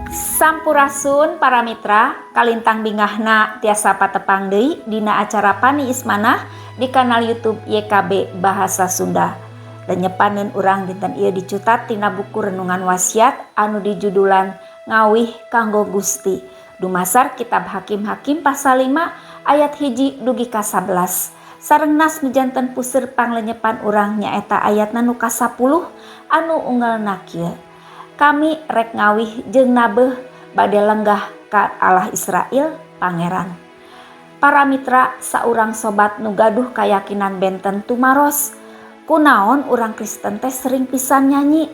Sampurasun para mitra, kalintang bingahna tiasa patepang deui dina acara Pani Ismanah di kanal YouTube YKB Bahasa Sunda. Lenyepaneun urang dinten ieu dicutat tina buku renungan wasiat anu dijudulan Ngawih Kanggo Gusti. Dumasar kitab Hakim-Hakim pasal 5 ayat 1 dugi ka 11. Sarengnas mijanten puseur panglenyepan urang nyaeta ayatna nu ka 10 anu unggalna kieu. Kami rek ngawih jeung nabeuh bade lenggah ka Allah Israel Pangeran. Para mitra saurang sobat nu gaduh kayakinan benten tumaros. Kunaon urang Kristen teh sering pisan nyanyi.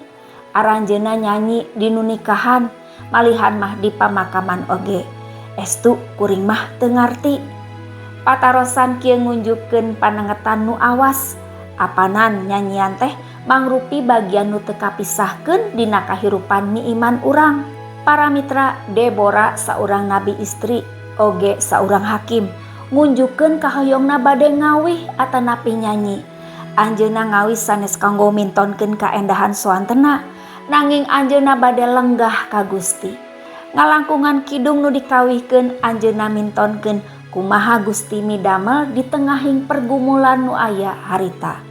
Aranjeuna nyanyi di nu nikahan, malihan mah di pamakaman oge. Estu kuring mah teu ngarti. Patarosan kieu ngunjukkeun panengetan nu awas. Apanan nyanyian teh mangrupi bagian nu teu kapisahkeun dina kahirupan mi iman urang. Para mitra, Deborah saurang nabi istri oge saurang hakim ngunjukkeun kahoyongna bade ngawih atanapi nyanyi. Anjeunna ngawih sanes kanggo mintonkeun kaendahan soantena, nanging anjeunna bade lenggah ka Gusti. Ngalangkungan kidung nu dikawihkeun anjeunna mintonkeun kumaha Gusti midamel di tengahing pergumulan nu aya harita.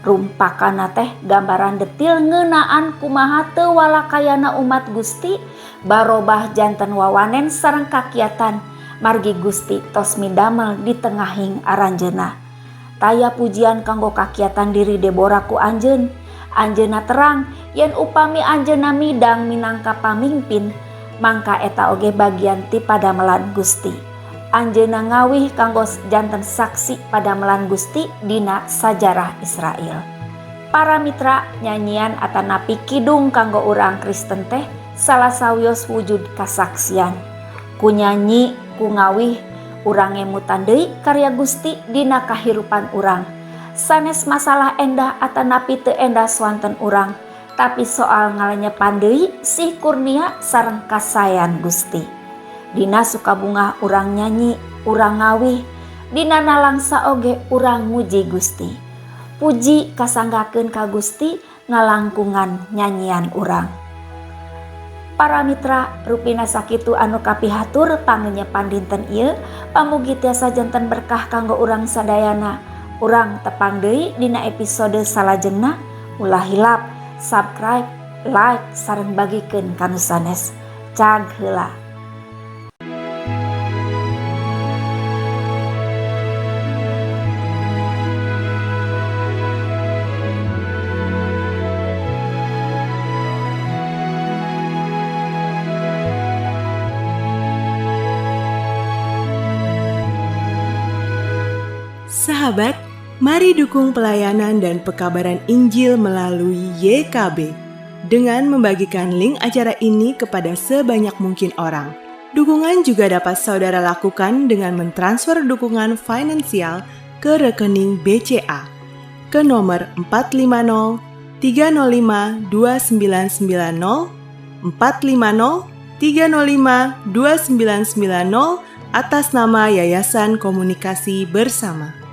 Rumpakana teh gambaran detil ngeunaan kumaha teu walakayana umat Gusti barobah janten wawanen sareng kakiatan margi Gusti tos midamel di tengahing aranjeunna. Taya pujian kanggo kakiatan diri Deborah ku anjeun. Anjeunna terang yen upami anjeunna midang minangka pamimpin, mangka eta oge bagian ti padamelan Gusti. Anjeunna ngawih kanggo janten saksi padamelan Gusti dina sajarah Israel. Para mitra, nyanyian atanapi kidung kanggo urang Kristen teh salah sawios wujud kasaksian. Ku nyanyi, ku ngawih, urang ngemutan deui karya Gusti dina kahirupan urang. Sanes masalah endah atanapi teu endah swanten urang, tapi soal ngalenyepan deui sih kurnia sareng kasayan Gusti. Dina sukabungah urang nyanyi, urang ngawih, dina nalangsa oge urang muji Gusti. Puji kasanggakeun ka Gusti ngalangkungan nyanyian urang. Para mitra, rupina sakitu anu kapihatur panglenyepan dinten ieu, pamugi tiasa janten berkah kanggo urang sadayana. Urang tepang deui dina episode salajengna. Ulah hilap, subscribe, like sareng bagikeun kanu sanes. Cag heula. Sahabat, mari dukung pelayanan dan pekabaran Injil melalui YKB dengan membagikan link acara ini kepada sebanyak mungkin orang. Dukungan juga dapat saudara lakukan dengan mentransfer dukungan finansial ke rekening BCA ke nomor 450 305 2990 450 305 2990 atas nama Yayasan Komunikasi Bersama.